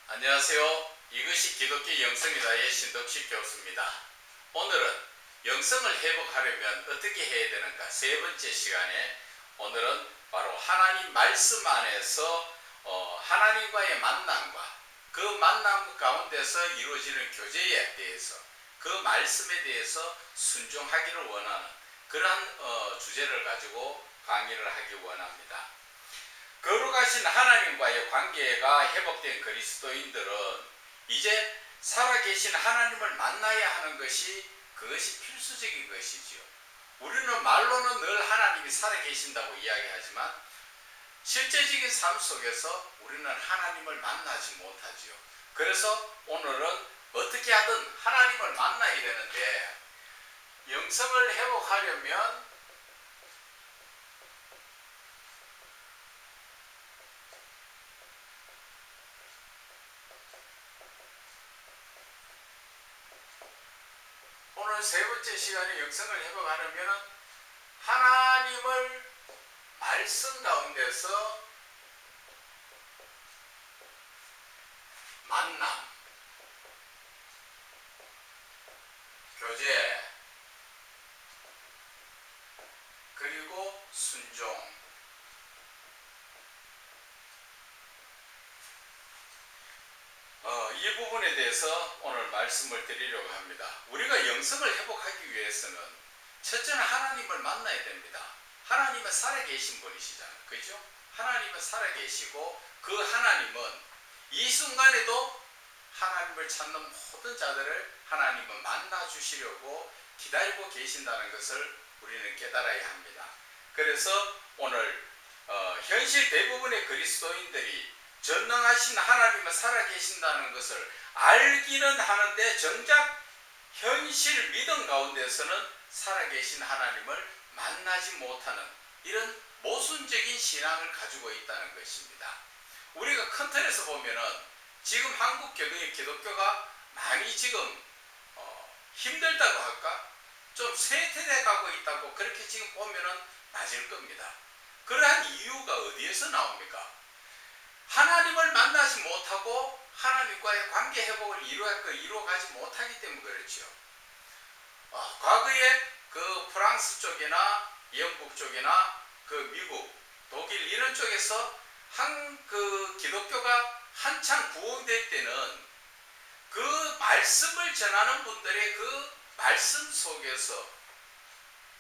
안녕하세요. 이것이 기독교 영성이다의 신덕식 교수입니다. 오늘은 영성을 회복하려면 어떻게 해야 되는가? 세 번째 시간에 오늘은 바로 하나님 말씀 안에서 하나님과의 만남과 그 만남 가운데서 이루어지는 교제에 대해서 그 말씀에 대해서 순종하기를 원하는 그러한 주제를 가지고 강의를 하기 원합니다. 거룩하신 하나님과의 관계가 회복된 그리스도인들은 이제 살아계신 하나님을 만나야 하는 그것이 필수적인 것이지요. 우리는 말로는 늘 하나님이 살아계신다고 이야기하지만 실제적인 삶 속에서 우리는 하나님을 만나지 못하지요. 그래서 오늘은 어떻게 하든 하나님을 만나야 되는데 영성을 회복하려면 오늘 세 번째 시간에 영성을 회복하려면 하나님을 말씀 가운데서 만남, 교제, 그리고 순종, 이 부분에 대해서 오늘 말씀을 드리려고 합니다. 우리가 영성을 회복하기 위해서는 첫째는 하나님을 만나야 됩니다. 하나님은 살아계신 분이시잖아요. 그죠? 하나님은 살아계시고 그 하나님은 이 순간에도 하나님을 찾는 모든 자들을 하나님은 만나주시려고 기다리고 계신다는 것을 우리는 깨달아야 합니다. 그래서 오늘 현실 대부분의 그리스도인들이 전능하신 하나님은 살아계신다는 것을 알기는 하는데 정작 현실 믿음 가운데서는 살아계신 하나님을 만나지 못하는 이런 모순적인 신앙을 가지고 있다는 것입니다. 우리가 큰 틀에서 보면은 지금 한국 기독교가 많이 지금 힘들다고 할까? 좀 쇠퇴돼 가고 있다고 그렇게 지금 보면은 맞을 겁니다. 그러한 이유가 어디에서 나옵니까? 하나님을 만나지 못하고 하나님과의 관계 회복을 이루어가지 못하기 때문에 그렇죠. 과거에 그 프랑스 쪽이나 영국 쪽이나 그 미국, 독일 이런 쪽에서 그 기독교가 한창 부흥될 때는 그 말씀을 전하는 분들의 그 말씀 속에서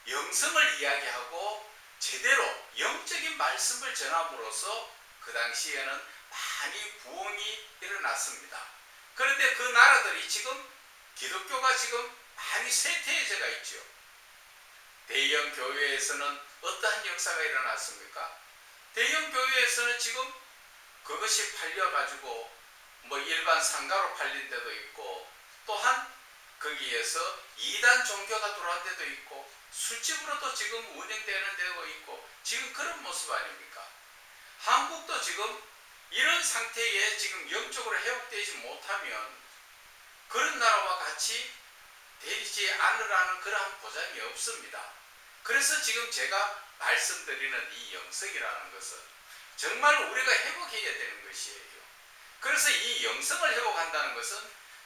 영성을 이야기하고 제대로 영적인 말씀을 전함으로써 그 당시에는 많이 부흥이 일어났습니다. 그런데 그 나라들이 지금 기독교가 지금 많이 쇠퇴해져가 있죠. 대형 교회에서는 어떠한 역사가 일어났습니까? 대형 교회에서는 지금 그것이 팔려가지고 뭐 일반 상가로 팔린 데도 있고 또한 거기에서 이단 종교가 들어온 데도 있고 술집으로도 지금 운영되는 데도 있고 지금 그런 모습 아닙니까? 한국도 지금 이런 상태에 지금 영적으로 회복되지 못하면 그런 나라와 같이 되지 않으라는 그러한 보장이 없습니다. 그래서 지금 제가 말씀드리는 이 영성이라는 것은 정말 우리가 회복해야 되는 것이에요. 그래서 이 영성을 회복한다는 것은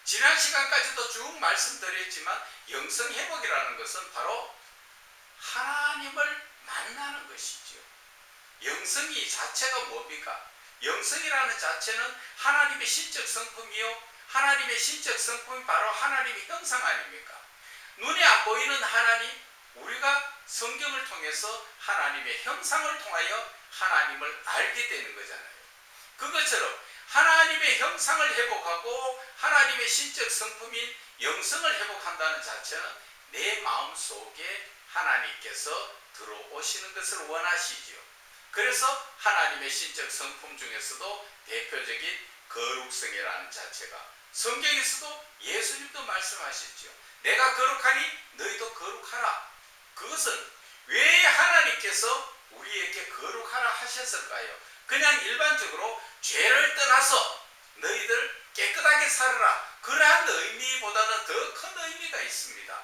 지난 시간까지도 쭉 말씀드렸지만 영성 회복이라는 것은 바로 하나님을 만나는 것이죠. 영성이 자체가 뭡니까? 영성이라는 자체는 하나님의 신적 성품이요. 하나님의 신적 성품이 바로 하나님의 형상 아닙니까? 눈에 안 보이는 하나님, 우리가 성경을 통해서 하나님의 형상을 통하여 하나님을 알게 되는 거잖아요. 그것처럼 하나님의 형상을 회복하고 하나님의 신적 성품인 영성을 회복한다는 자체는 내 마음 속에 하나님께서 들어오시는 것을 원하시지요. 그래서 하나님의 신적 성품 중에서도 대표적인 거룩성이라는 자체가 성경에서도 예수님도 말씀하셨죠. 내가 거룩하니 너희도 거룩하라. 그것은 왜 하나님께서 우리에게 거룩하라 하셨을까요? 그냥 일반적으로 죄를 떠나서 너희들 깨끗하게 살아라. 그러한 의미보다는 더 큰 의미가 있습니다.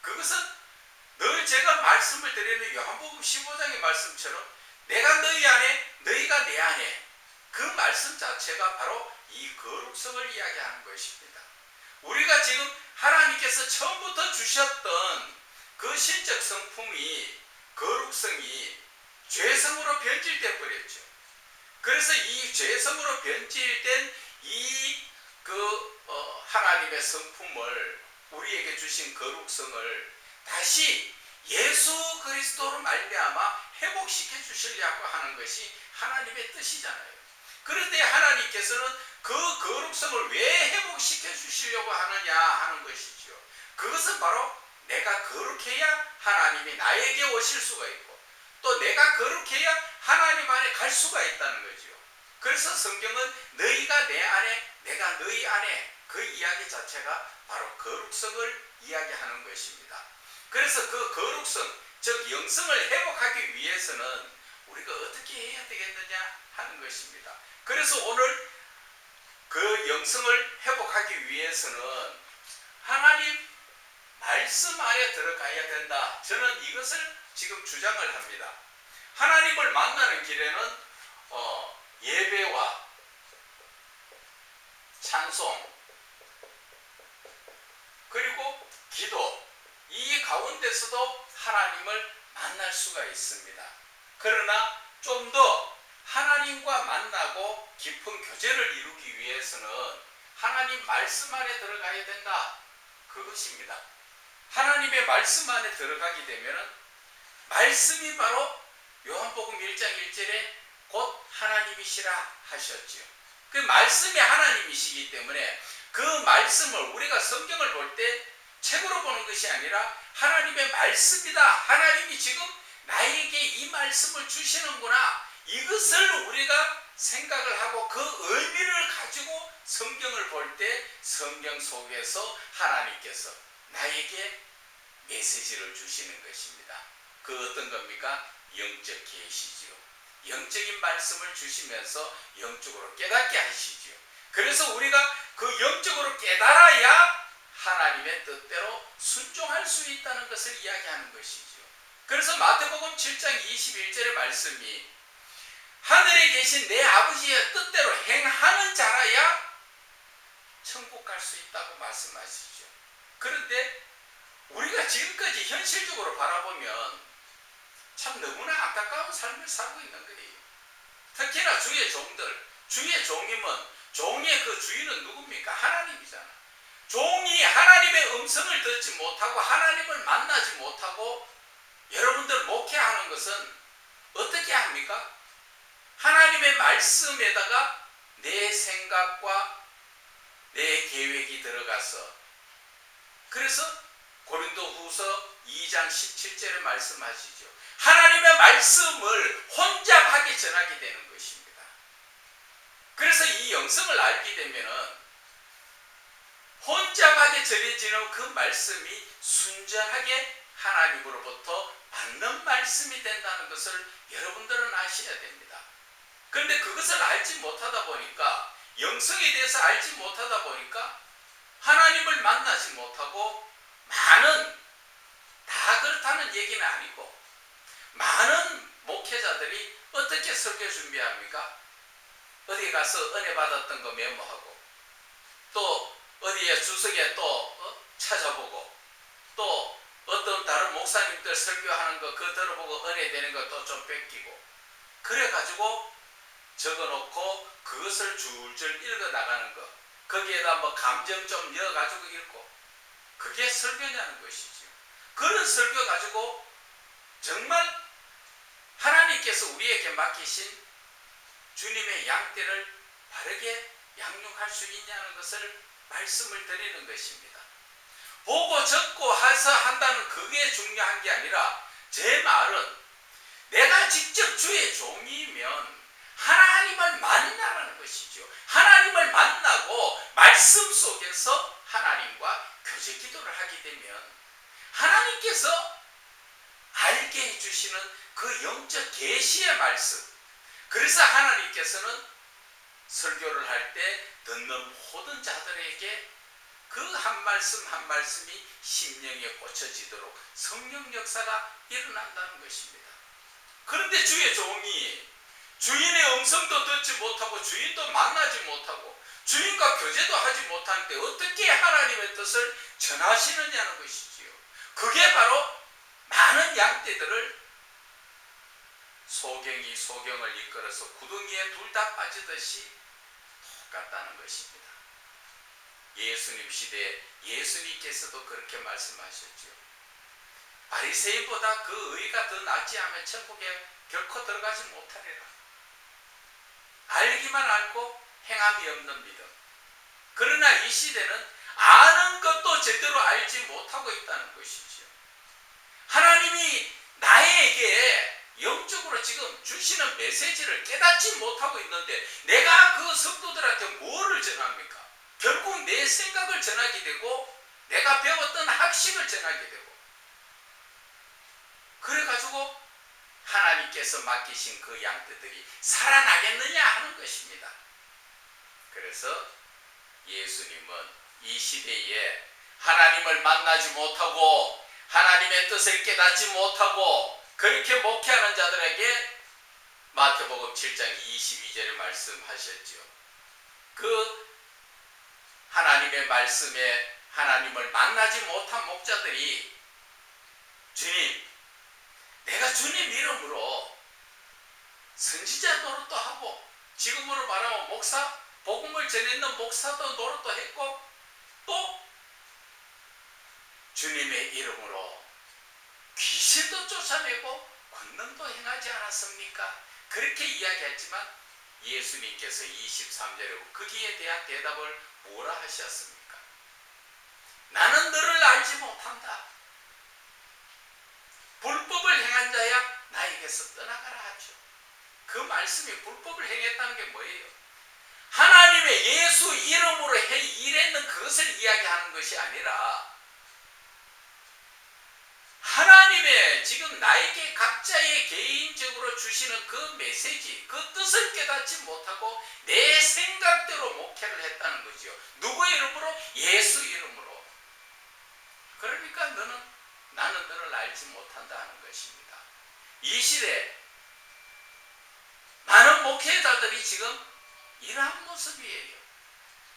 그것은 늘 제가 말씀을 드리는 요한복음 15장의 말씀처럼 내가 너희 안에 너희가 내 안에 그 말씀 자체가 바로 이 거룩성을 이야기하는 것입니다. 우리가 지금 하나님께서 처음부터 주셨던 그 신적 성품이, 거룩성이 죄성으로 변질돼 버렸죠. 그래서 이 죄성으로 변질된 이 하나님의 성품을, 우리에게 주신 거룩성을 다시 예수 그리스도로 말미암아 회복시켜 주시려고 하는 것이 하나님의 뜻이잖아요. 그런데 하나님께서는 그 거룩성을 왜 회복시켜 주시려고 하느냐 하는 것이죠. 그것은 바로 내가 거룩해야 하나님이 나에게 오실 수가 있고, 또 내가 거룩해야 하나님 안에 갈 수가 있다는 거죠. 그래서 성경은 너희가 내 안에, 내가 너희 안에, 그 이야기 자체가 바로 거룩성을 이야기하는 것입니다. 그래서 그 거룩성, 즉 영성을 회복하기 위해서는 우리가 어떻게 해야 되겠느냐 하는 것입니다. 그래서 오늘 그 영성을 회복하기 위해서는 하나님 말씀 안에 들어가야 된다. 저는 이것을 지금 주장을 합니다. 하나님을 만나는 길에는 예배와 찬송 그리고 기도, 이 가운데서도 하나님을 만날 수가 있습니다. 그러나 좀 더 하나님과 만나고 깊은 교제를 이루기 위해서는 하나님 말씀 안에 들어가야 된다. 그것입니다. 하나님의 말씀 안에 들어가게 되면 말씀이 바로 요한복음 1장 1절에 곧 하나님이시라 하셨지요. 그 말씀이 하나님이시기 때문에 그 말씀을 우리가 성경을 볼 때 책으로 보는 것이 아니라 하나님의 말씀이다. 하나님이 지금 나에게 이 말씀을 주시는구나. 이것을 우리가 생각을 하고 그 의미를 가지고 성경을 볼 때 성경 속에서 하나님께서 나에게 메시지를 주시는 것입니다. 그 어떤 겁니까? 영적 계시지요. 영적인 말씀을 주시면서 영적으로 깨닫게 하시지요. 그래서 우리가 그 영적으로 깨달아야 하나님의 뜻대로 순종할 수 있다는 것을 이야기하는 것이지요. 그래서 마태복음 7장 21절의 말씀이 하늘에 계신 내 아버지의 뜻대로 행하는 자라야 천국 갈 수 있다고 말씀하시죠. 그런데 우리가 지금까지 현실적으로 바라보면 참 너무나 안타까운 삶을 살고 있는 거예요. 특히나 주의 종들, 주의 종이면 종의 그 주인은 누굽니까? 하나님이잖아. 종이 하나님의 음성을 듣지 못하고 하나님을 만나지 못하고 여러분들 목회하는 것은 어떻게 합니까? 하나님의 말씀에다가 내 생각과 내 계획이 들어가서, 그래서 고린도후서 2장 17절에 말씀하시죠. 하나님의 말씀을 혼잡하게 전하게 되는 것입니다. 그래서 이 영성을 알게 되면은 혼잡하게 전해지는 그 말씀이 순전하게 하나님으로부터 받는 말씀이 된다는 것을 여러분들은 아셔야 됩니다. 그런데 그것을 알지 못하다 보니까, 영성에 대해서 알지 못하다 보니까 하나님을 만나지 못하고, 많은, 다 그렇다는 얘기는 아니고, 많은 목회자들이 어떻게 설교 준비합니까? 어디 가서 은혜 받았던 거 메모하고, 또 어디에 주석에 또 찾아보고, 또 어떤 다른 목사님들 설교하는 거 그거 들어보고 은혜 되는 거 또 좀 뺏기고, 그래가지고 적어놓고 그것을 줄줄 읽어나가는 것, 거기에다 뭐 감정 좀 넣어가지고 읽고, 그게 설교냐는 것이죠. 그런 설교 가지고 정말 하나님께서 우리에게 맡기신 주님의 양떼를 바르게 양육할 수 있냐는 것을 말씀을 드리는 것입니다. 보고 적고 해서 한다는 그게 중요한 게 아니라, 제 말은 내가 직접 주의 종이면 하나님을 만나라는 것이죠. 하나님을 만나고 말씀 속에서 하나님과 교제 기도를 하게 되면 하나님께서 알게 해주시는 그 영적 계시의 말씀, 그래서 하나님께서는 설교를 할 때 듣는 모든 자들에게 그 한 말씀 한 말씀이 심령에 꽂혀지도록 성령 역사가 일어난다는 것입니다. 그런데 주의 종이 주인의 음성도 듣지 못하고 주인도 만나지 못하고 주인과 교제도 하지 못하는데 어떻게 하나님의 뜻을 전하시느냐는 것이지요. 그게 바로 많은 양떼들을 소경이 소경을 이끌어서 구덩이에 둘 다 빠지듯이 똑같다는 것입니다. 예수님 시대에 예수님께서도 그렇게 말씀하셨죠. 바리새인보다 그 의가 더 낫지 않으면 천국에 결코 들어가지 못하리라. 알기만 알고 행함이 없는 믿음. 그러나 이 시대는 아는 것도 제대로 알지 못하고 있다는 것이죠. 하나님이 나에게 영적으로 지금 주시는 메시지를 깨닫지 못하고 있는데 내가 그 성도들한테 뭐를 전합니까? 결국 내 생각을 전하게 되고 내가 배웠던 학식을 전하게 되고 그래가지고 하나님께서 맡기신 그 양떼들이 살아나겠느냐 하는 것입니다. 그래서 예수님은 이 시대에 하나님을 만나지 못하고 하나님의 뜻을 깨닫지 못하고 그렇게 목회하는 자들에게 마태복음 7장 22절에 말씀하셨죠. 그 하나님의 말씀에 하나님을 만나지 못한 목자들이 주님, 내가 주님 이름으로 선지자 노릇도 하고 지금으로 말하면 목사, 복음을 전했는 목사도 노릇도 했고 또 주님의 이름으로 귀신도 쫓아내고 권능도 행하지 않았습니까? 그렇게 이야기했지만 예수님께서 23절에 거기에 대한 대답을 뭐라 하셨습니까? 나는 너를 알지 못한다. 불법을 행한 자야 나에게서 떠나가라 하죠. 그 말씀이 불법을 행했다는 게 뭐예요? 하나님의 예수 이름으로 일했는 그것을 이야기하는 것이 아니라 하나님의 지금 나에게 각자의 개인적으로 주시는 그 메시지, 그 뜻을 깨닫지 못하고 내 생각대로 목회를 했다는 거죠. 누구의 이름으로? 예수 이름으로. 그러니까 나는 너를 알지 못한다 하는 것입니다. 이 시대 많은 목회자들이 지금 이러한 모습이에요.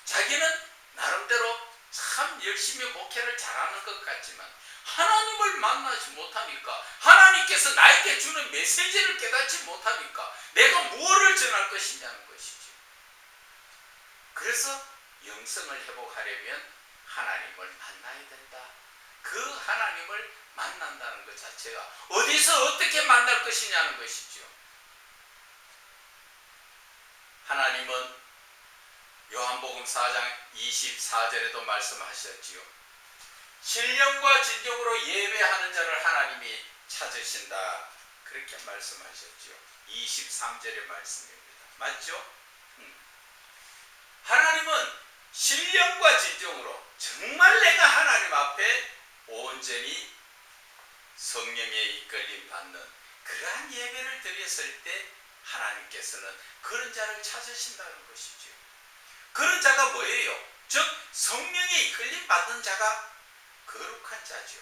자기는 나름대로 참 열심히 목회를 잘하는 것 같지만 하나님을 만나지 못하니까 하나님께서 나에게 주는 메시지를 깨닫지 못하니까 내가 무엇을 전할 것이냐는 것이죠. 그래서 영성을 회복하려면 하나님을 만나야 된다. 그 하나님을 만난다는 것 자체가 어디서 어떻게 만날 것이냐는 것이죠. 하나님은 요한복음 4장 24절에도 말씀하셨지요. 신령과 진정으로 예배하는 자를 하나님이 찾으신다. 그렇게 말씀하셨죠. 23절의 말씀입니다. 맞죠? 하나님은 신령과 진정으로 정말 내가 하나님 앞에 온전히 성령의 이끌림 받는 그러한 예배를 드렸을 때 하나님께서는 그런 자를 찾으신다는 것이죠. 그런 자가 뭐예요? 즉 성령의 이끌림 받는 자가 거룩한 자죠.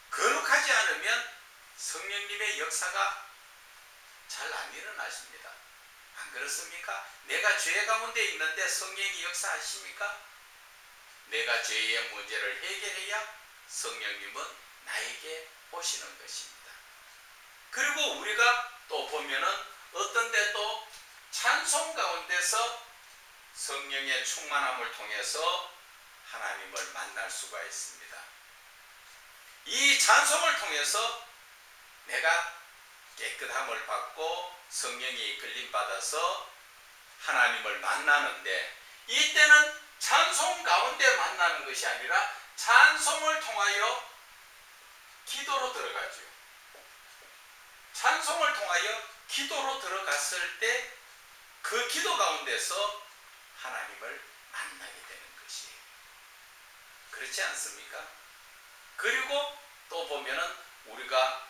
거룩하지 않으면 성령님의 역사가 잘 안 일어나십니다. 안 그렇습니까? 내가 죄 가운데 있는데 성령이 역사하십니까? 내가 죄의 문제를 해결해야 성령님은 나에게 오시는 것입니다. 그리고 우리가 또 보면은 어떤 데도 찬송 가운데서 성령의 충만함을 통해서 하나님을 만날 수가 있습니다. 이 찬송을 통해서 내가 깨끗함을 받고 성령의 이끌림 받아서 하나님을 만나는데 이때는 찬송 가운데 만나는 것이 아니라 찬송을 통하여 기도로 들어가죠. 찬송을 통하여 기도로 들어갔을 때 그 기도 가운데서 하나님을 만나게 되는 것이에요. 그렇지 않습니까? 그리고 또 보면은 우리가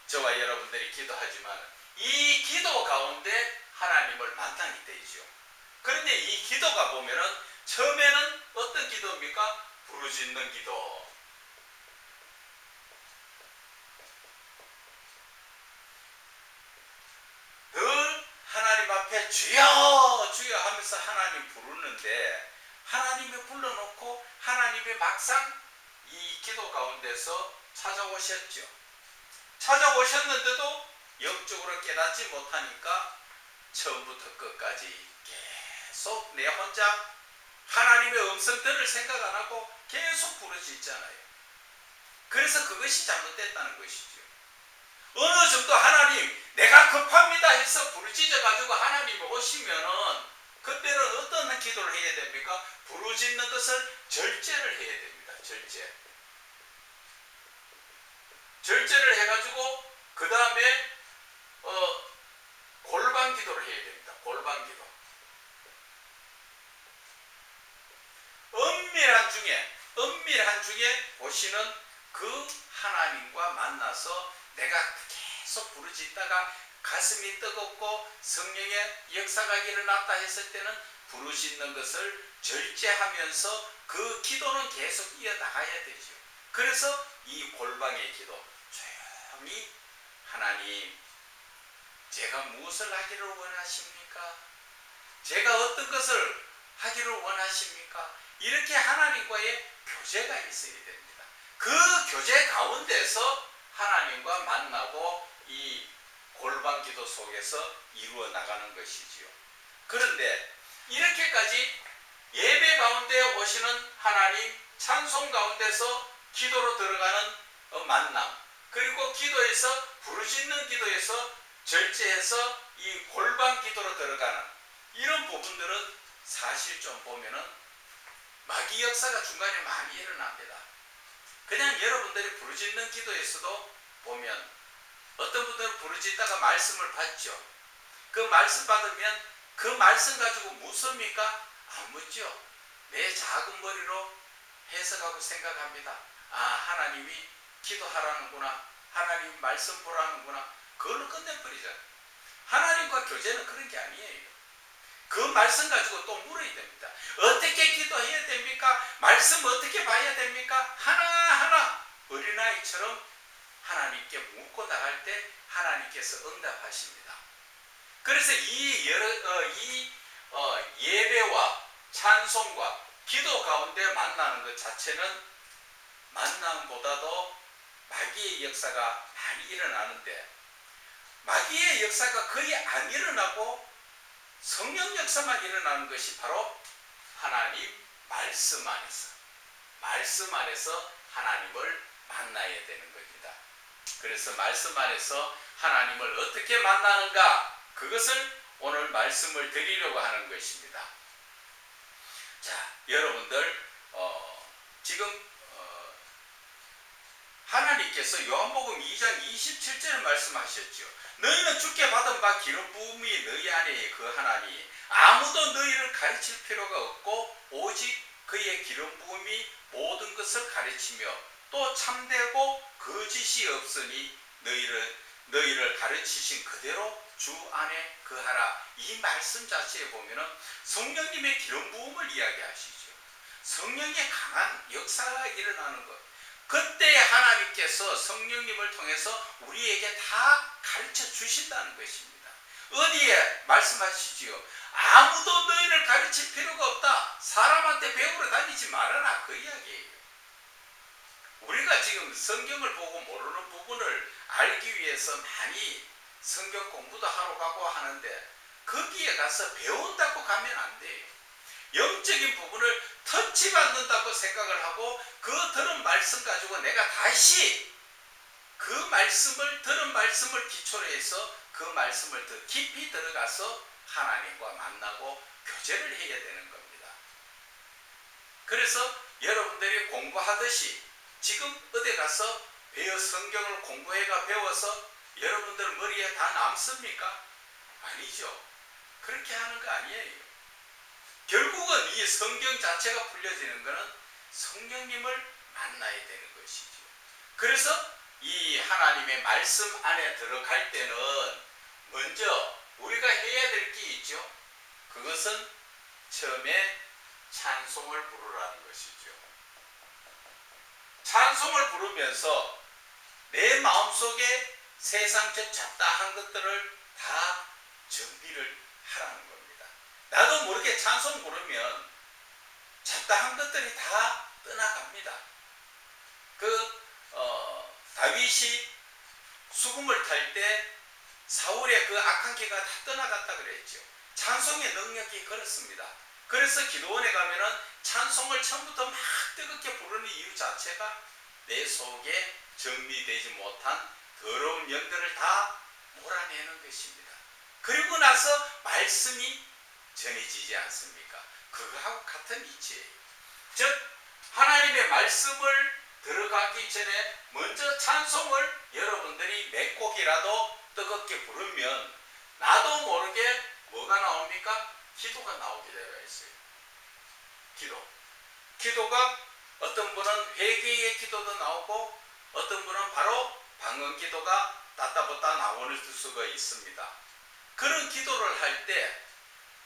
저와 여러분들이 기도하지만 이 기도 가운데 하나님을 만나게 되죠. 그런데 이 기도가 보면은 처음에는 어떤 기도입니까? 부르짖는 기도. 주여 주여 하면서 하나님 부르는데 하나님이 불러놓고 하나님이 막상 이 기도 가운데서 찾아오셨죠. 찾아오셨는데도 영적으로 깨닫지 못하니까 처음부터 끝까지 계속 내 혼자 하나님의 음성 들을 생각 안 하고 계속 부르짖잖아요. 그래서 그것이 잘못됐다는 것이죠. 어느 정도 하나님 내가 급합니다 해서 부르짖어 가지고 하나님 오시면은 그때는 어떤 기도를 해야 됩니까? 부르짖는 것을 절제를 해야 됩니다. 절제를 해가지고 그 다음에 골방 기도를 해야 됩니다. 골방 기도. 은밀한 중에 보시는 그 하나님과 만나서 내가 계속 부르짖다가 가슴이 뜨겁고 성령의 역사가 일어났다 했을 때는 부르짖는 것을 절제하면서 그 기도는 계속 이어나가야 되죠. 그래서 이 골방의 기도, 조용히 하나님 제가 무엇을 하기를 원하십니까? 제가 어떤 것을 하기를 원하십니까? 이렇게 하나님과의 교제가 있어야 됩니다. 그 교제 가운데서 하나님과 만나고 이 골방 기도 속에서 이루어 나가는 것이지요. 그런데 이렇게까지 예배 가운데 오시는 하나님, 찬송 가운데서 기도로 들어가는 만남, 그리고 기도에서 부르짖는 기도에서 절제해서 이 골방 기도로 들어가는 이런 부분들은 사실 좀 보면은 마귀 역사가 중간에 많이 일어납니다. 그냥 여러분들이 부르짖는 기도에서도 보면 어떤 분들은 부르짖다가 말씀을 받죠. 그 말씀 받으면 그 말씀 가지고 묻습니까? 안 묻죠. 내 작은 머리로 해석하고 생각합니다. 아, 하나님이 기도하라는구나. 하나님 말씀 보라는구나. 그걸로 끝내버리잖아요. 하나님과 교제는 그런 게 아니에요. 그 말씀 가지고 또 물어야 됩니다. 어떻게 기도해야 됩니까? 말씀 어떻게 봐야 됩니까? 하나하나 어린아이처럼 하나님께 묻고 나갈 때 하나님께서 응답하십니다. 그래서 이 예배와 찬송과 기도 가운데 만나는 것 자체는 만남보다도 마귀의 역사가 많이 일어나는데 마귀의 역사가 거의 안 일어나고 성령 역사만 일어나는 것이 바로 하나님 말씀 안에서 하나님을 만나야 되는 겁니다. 그래서 말씀 안에서 하나님을 어떻게 만나는가, 그것을 오늘 말씀을 드리려고 하는 것입니다. 자, 여러분들 지금 하나님께서 요한복음 2장 27절에 말씀하셨죠. 너희는 주께 받은 바 기름 부음이 너희 안에 거하나니 아무도 너희를 가르칠 필요가 없고 오직 그의 기름 부음이 모든 것을 가르치며 또 참되고 거짓이 없으니 너희를 가르치신 그대로 주 안에 거하라. 이 말씀 자체에 보면은 성령님의 기름 부음을 이야기하시죠. 성령의 강한 역사가 일어나는 것. 그때 하나님께서 성령님을 통해서 우리에게 다 가르쳐 주신다는 것입니다. 어디에 말씀하시지요? 아무도 너희를 가르칠 필요가 없다. 사람한테 배우러 다니지 말아라. 그 이야기예요. 우리가 지금 성경을 보고 모르는 부분을 알기 위해서 많이 성경 공부도 하러 가고 하는데 거기에 가서 배운다고 가면 안 돼요. 영적인 부분을 터치받는다고 생각을 하고 그 들은 말씀 가지고 내가 다시 그 말씀을 들은 말씀을 기초로 해서 그 말씀을 더 깊이 들어가서 하나님과 만나고 교제를 해야 되는 겁니다. 그래서 여러분들이 공부하듯이 지금 어디 가서 성경을 공부해가 배워서 여러분들 머리에 다 남습니까? 아니죠. 그렇게 하는 거 아니에요. 결국은 이 성경 자체가 풀려지는 것은 성령님을 만나야 되는 것이죠. 그래서 이 하나님의 말씀 안에 들어갈 때는 먼저 우리가 해야 될 게 있죠. 그것은 처음에 찬송을 부르라는 것이죠. 찬송을 부르면서 내 마음속에 세상적 잡다한 것들을 다 정비를 하라는 겁니다. 나도 모르게 찬송 부르면 잡다한 것들이 다 떠나갑니다. 다윗이 수금을 탈 때 사울의 그 악한 기가 다 떠나갔다 그랬죠. 찬송의 능력이 그렇습니다. 그래서 기도원에 가면은 찬송을 처음부터 막 뜨겁게 부르는 이유 자체가 내 속에 정리되지 못한 더러운 영들을 다 몰아내는 것입니다. 그리고 나서 말씀이 전해지지 않습니까? 그거하고 같은 이치예요. 즉 하나님의 말씀을 들어가기 전에 먼저 찬송을 여러분들이 몇 곡이라도 뜨겁게 부르면 나도 모르게 뭐가 나옵니까? 기도가 나오게 되어 있어요. 기도가 어떤 분은 회개의 기도도 나오고 어떤 분은 바로 방언 기도가 따따붙다 나오는 수가 있습니다. 그런 기도를 할 때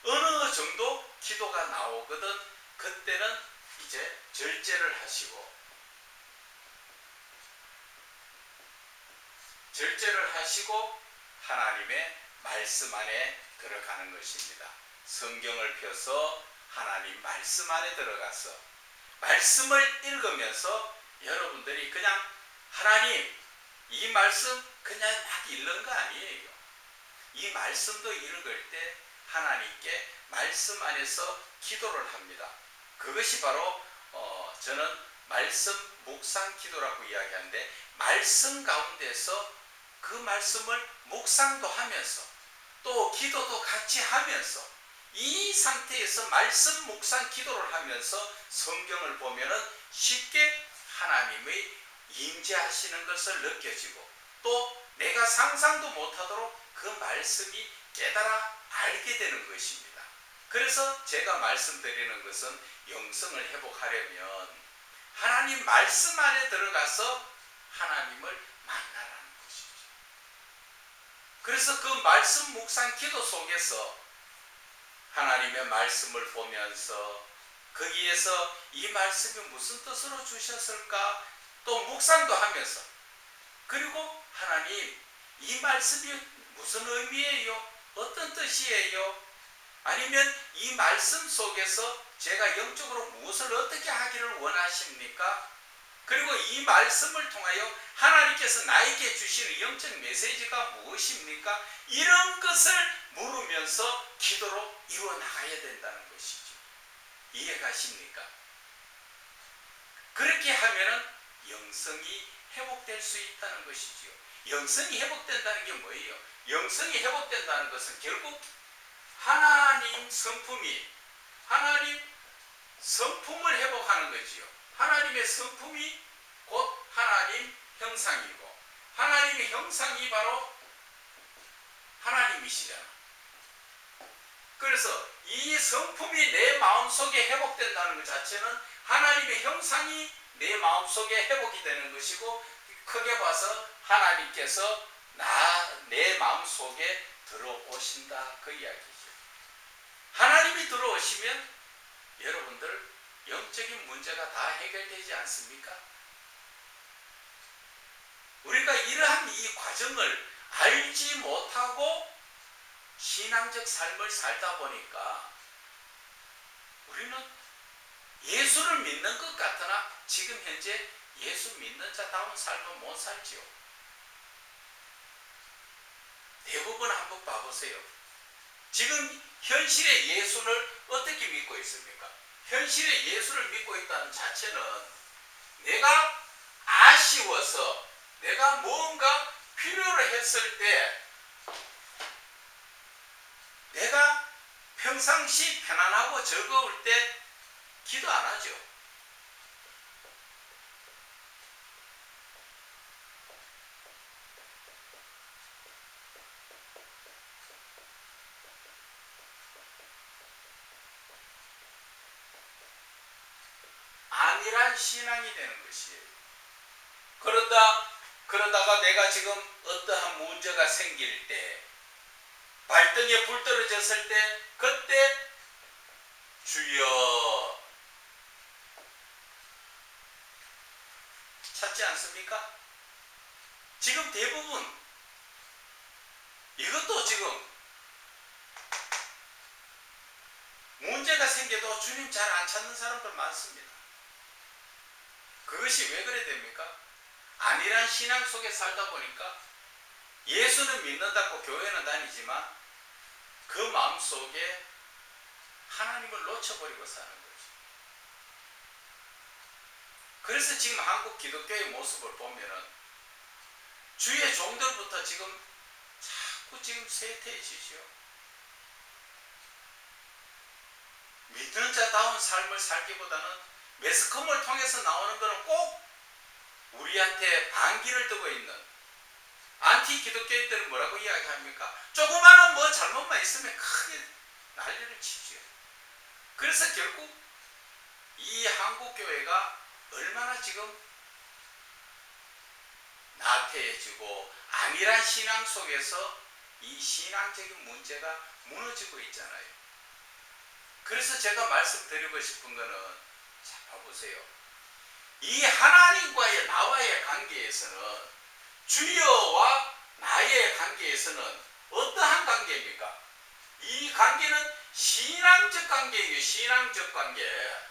어느 정도 기도가 나오거든 그때는 이제 절제를 하시고 하나님의 말씀 안에 들어가는 것입니다. 성경을 펴서 하나님 말씀 안에 들어가서 말씀을 읽으면서 여러분들이 그냥 하나님 이 말씀 그냥 막 읽는 거 아니에요. 이 말씀도 읽을 때 하나님께 말씀 안에서 기도를 합니다. 그것이 바로 저는 말씀 묵상 기도라고 이야기하는데 말씀 가운데서 그 말씀을 묵상도 하면서 또 기도도 같이 하면서 이 상태에서 말씀 묵상 기도를 하면서 성경을 보면은 쉽게 하나님의 임재하시는 것을 느껴지고 또 내가 상상도 못하도록 그 말씀이 깨달아 알게 되는 것입니다. 그래서 제가 말씀드리는 것은 영성을 회복하려면 하나님 말씀 안에 들어가서 하나님을 만나라는 것이죠. 그래서 그 말씀 묵상 기도 속에서 하나님의 말씀을 보면서 거기에서 이 말씀이 무슨 뜻으로 주셨을까 또 묵상도 하면서 그리고 하나님 이 말씀이 무슨 의미예요? 어떤 뜻이에요? 아니면 이 말씀 속에서 제가 영적으로 무엇을 어떻게 하기를 원하십니까? 그리고 이 말씀을 통하여 하나님께서 나에게 주시는 영적 메시지가 무엇입니까? 이런 것을 물으면서 기도로 이루어나가야 된다는 것이죠. 이해가십니까? 그렇게 하면은 영성이 회복될 수 있다는 것이지요. 영성이 회복된다는 게 뭐예요? 영성이 회복된다는 것은 결국 하나님 성품을 회복하는 거지요. 하나님의 성품이 곧 하나님 형상이고 하나님의 형상이 바로 하나님이시잖아. 그래서 이 성품이 내 마음속에 회복된다는 것 자체는 하나님의 형상이 내 마음속에 회복이 되는 것이고 크게 봐서 하나님께서 내 마음속에 들어오신다 그 이야기죠. 하나님이 들어오시면 여러분들 영적인 문제가 다 해결되지 않습니까? 우리가 이러한 이 과정을 알지 못하고 신앙적 삶을 살다 보니까 우리는 예수를 믿는 것 같으나 지금 현재 예수 믿는 자다운 삶은 못 살지요. 대부분 한번 봐보세요. 지금 현실의 예수를 어떻게 믿고 있습니까? 현실의 예수를 믿고 있다는 자체는 내가 아쉬워서 내가 뭔가 필요로 했을 때 내가 평상시 편안하고 즐거울 때 기도 안 하죠. 안일한 신앙이 되는 것이에요. 그러다가 내가 지금 어떠한 문제가 생길 때 발등에 불 떨어졌을 때 그때 주여 찾지 않습니까? 지금 대부분 이것도 지금 문제가 생겨도 주님 잘 안 찾는 사람들 많습니다. 그것이 왜 그래 됩니까? 안일한 신앙 속에 살다 보니까 예수는 믿는다고 교회는 다니지만 그 마음 속에 하나님을 놓쳐버리고 사는 거죠. 그래서 지금 한국 기독교의 모습을 보면은 주의 종들부터 지금 자꾸 지금 쇠퇴해지죠. 믿는 자다운 삶을 살기보다는 매스컴을 통해서 나오는 것은 꼭 우리한테 반기를 뜨고 있는 안티 기독교인들은 뭐라고 이야기합니까? 조그마한 뭐 잘못만 있으면 크게 난리를 치죠. 그래서 결국 이 한국교회가 얼마나 지금 나태해지고 안일한 신앙 속에서 이 신앙적인 문제가 무너지고 있잖아요. 그래서 제가 말씀드리고 싶은 거는 자 봐보세요. 이 하나님과의 나와의 관계에서는 주여와 나의 관계에서는 어떠한 관계입니까? 이 관계는 신앙적 관계예요. 신앙적 관계.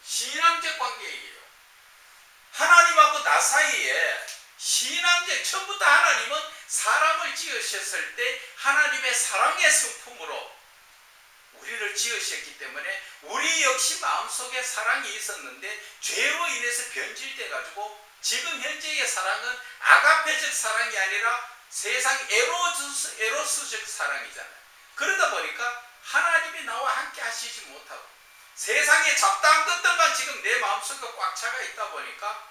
신앙적 관계예요. 하나님하고 나 사이에 신앙적 처음부터 하나님은 사람을 지으셨을 때 하나님의 사랑의 성품으로 우리를 지으셨기 때문에 우리 역시 마음속에 사랑이 있었는데 죄로 인해서 변질돼 가지고 지금 현재의 사랑은 아가페적 사랑이 아니라 세상 에로스적 사랑이잖아요. 그러다 보니까 하나님이 나와 함께 하시지 못하고 세상에 잡다한 것들만 지금 내 마음속에 꽉 차가 있다 보니까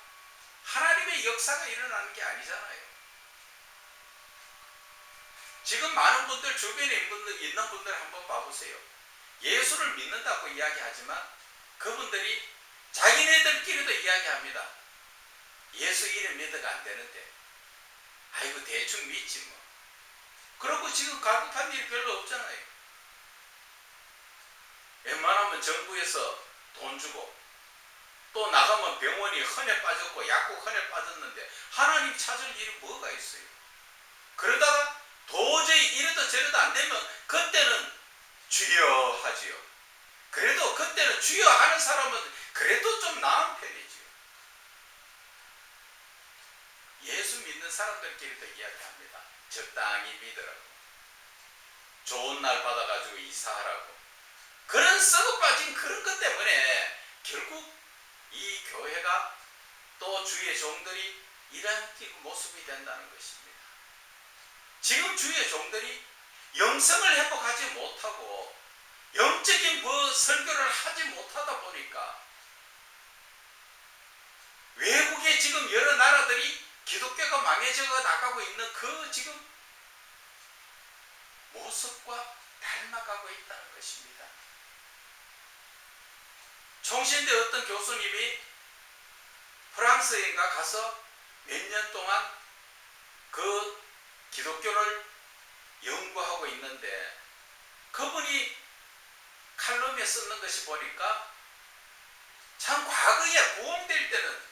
하나님의 역사가 일어나는 게 아니잖아요. 지금 많은 분들 주변에 있는 분들 한번 봐보세요. 예수를 믿는다고 이야기하지만 그분들이 자기네들끼리도 이야기합니다. 예수 이름 믿어가 안 되는데 아이고 대충 믿지 뭐. 그러고 지금 갈급한 일이 별로 없잖아요. 웬만하면 정부에서 돈 주고 또 나가면 병원이 헌에 빠졌고 약국 헌에 빠졌는데 하나님 찾을 일이 뭐가 있어요. 그러다가 도저히 이래도 저래도 안 되면 그때는 주여 하지요. 그래도 그때는 주여 하는 사람은 그래도 좀 나은 편이지요. 예수 믿는 사람들끼리도 이야기합니다. 적당히 믿으라고. 좋은 날 받아가지고 이사하라고. 그런 썩어 빠진 그런 것 때문에 결국 이 교회가 또 주의 종들이 이런 모습이 된다는 것입니다. 지금 주의 종들이 영성을 회복하지 못하고 영적인 설교를 하지 못하다 보니까 외국에 지금 여러 나라들이 기독교가 망해져 나가고 있는 그 지금 모습과 닮아가고 있다는 것입니다. 총신대 어떤 교수님이 프랑스인가 가서 몇 년 동안 그 기독교를 연구하고 있는데 그분이 칼럼에 쓰는 것이 보니까 참 과거에 부흥될 때는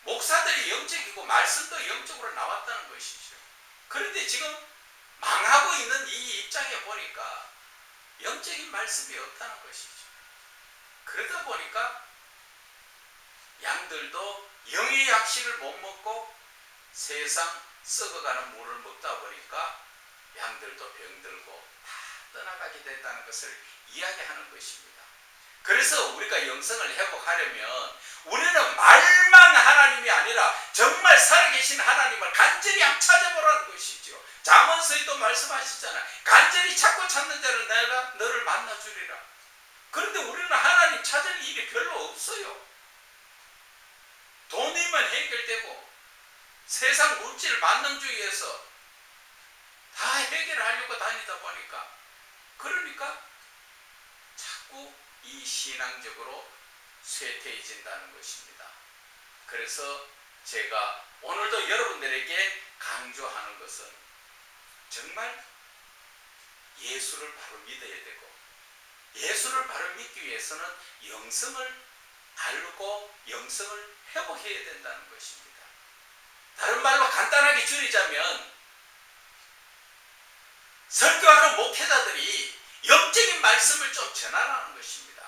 목사들이 영적이고 말씀도 영적으로 나왔다는 것이죠. 그런데 지금 망하고 있는 이 입장에 보니까 영적인 말씀이 없다는 것이죠. 그러다 보니까 양들도 영의 양식을 못 먹고 세상 썩어가는 물을 먹다 보니까 양들도 병들고 다 떠나가게 됐다는 것을 이야기하는 것입니다. 그래서 우리가 영성을 회복하려면 우리는 말만 하나님이 아니라 정말 살아계신 하나님을 간절히 찾아보라는 것이죠. 잠언서에도 말씀하시잖아요. 간절히 찾고 찾는 자를 내가 너를 만나주리라. 그런데 우리는 하나님 찾을 일이 별로 없어요. 돈이면 해결되고 세상 물질 만능주의에서 다 해결하려고 다니다 보니까 그러니까 자꾸 이 신앙적으로 쇠퇴해진다는 것입니다. 그래서 제가 오늘도 여러분들에게 강조하는 것은 정말 예수를 바로 믿어야 되고 예수를 바로 믿기 위해서는 영성을 알고 영성을 회복해야 된다는 것입니다. 다른 말로 간단하게 줄이자면 설교하는 목회자들이 영적인 말씀을 좀 전하라는 것입니다.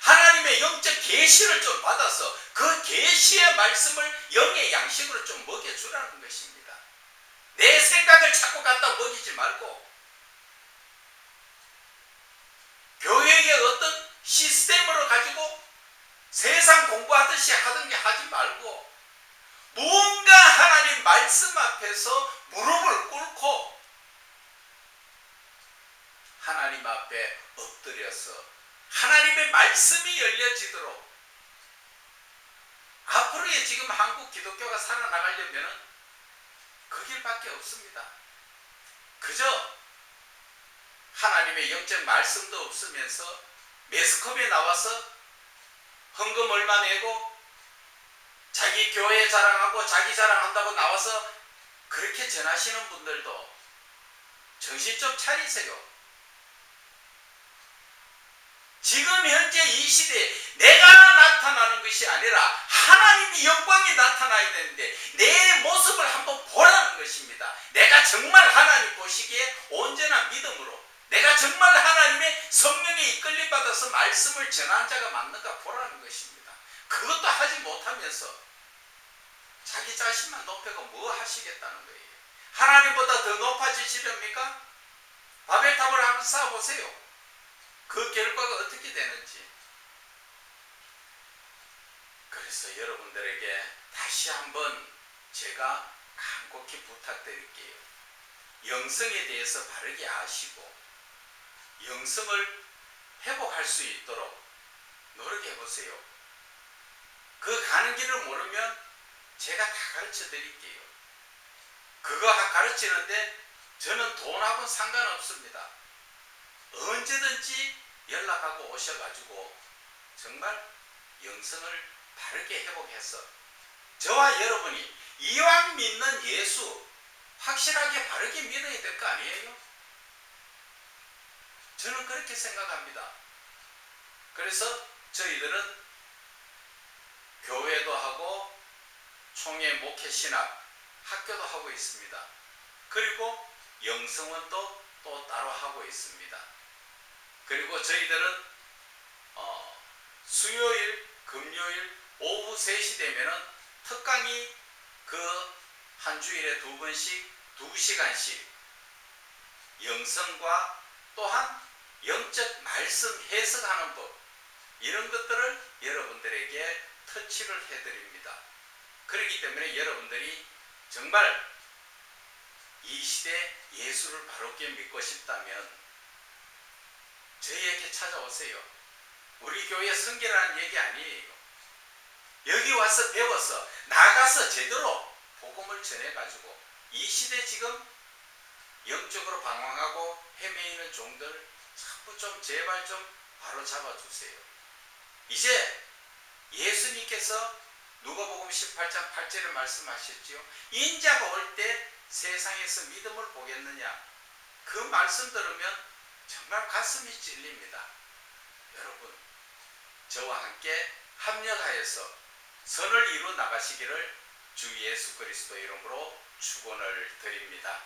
하나님의 영적 계시를 좀 받아서 그 계시의 말씀을 영의 양식으로 좀 먹여주라는 것입니다. 내 생각을 자꾸 갖다 먹이지 말고 교회의 어떤 시스템으로 가지고 세상 공부하듯이 하던 게 하지 말고 무언가 하나님 말씀 앞에서 무릎을 꿇고 하나님 앞에 엎드려서 하나님의 말씀이 열려지도록 앞으로의 지금 한국 기독교가 살아나가려면 그 길밖에 없습니다. 그저 하나님의 영적 말씀도 없으면서 매스컴에 나와서 헌금 얼마 내고 자기 교회 자랑하고 자기 자랑한다고 나와서 그렇게 전하시는 분들도 정신 좀 차리세요. 지금 현재 이 시대에 내가 나타나는 것이 아니라 하나님의 영광이 나타나야 되는데 내 모습을 한번 보라는 것입니다. 내가 정말 하나님 보시기에 온전한 믿음으로 내가 정말 하나님의 성령에 이끌림 받아서 말씀을 전한 자가 맞는가 보라는 것입니다. 그것도 하지 못하면서 자기 자신만 높이고 뭐 하시겠다는 거예요. 하나님보다 더 높아지시렵니까? 바벨탑을 한번 쌓아보세요. 그 결과가 어떻게 되는지. 그래서 여러분들에게 다시 한번 제가 간곡히 부탁드릴게요. 영성에 대해서 바르게 아시고 영성을 회복할 수 있도록 노력해 보세요. 그 가는 길을 모르면 제가 다 가르쳐 드릴게요. 그거 가르치는데 저는 돈하고는 상관없습니다. 언제든지 연락하고 오셔가지고 정말 영성을 바르게 회복해서 저와 여러분이 이왕 믿는 예수 확실하게 바르게 믿어야 될 거 아니에요? 저는 그렇게 생각합니다. 그래서 저희들은 교회도 하고 총회 목회 신학 학교도 하고 있습니다. 그리고 영성원도 또 따로 하고 있습니다. 그리고 저희들은 수요일, 금요일 오후 3시 되면은 특강이 그 한 주일에 2번씩 2시간씩 영성과 또한 영적 말씀 해석하는 법 이런 것들을 여러분들에게 터치를 해드립니다. 그렇기 때문에 여러분들이 정말 이 시대 예수를 바르게 믿고 싶다면 저희에게 찾아오세요. 우리 교회 성결하는 얘기 아니에요. 여기 와서 배워서 나가서 제대로 복음을 전해가지고 이 시대 지금 영적으로 방황하고 헤매이는 종들 자꾸 좀 제발 좀 바로 잡아주세요. 이제 예수님께서 누가복음 18장 8절에 말씀하셨지요. 인자가 올 때 세상에서 믿음을 보겠느냐. 그 말씀 들으면 정말 가슴이 찔립니다. 여러분 저와 함께 합력하여서 선을 이루어 나가시기를 주 예수 그리스도 이름으로 축원을 드립니다.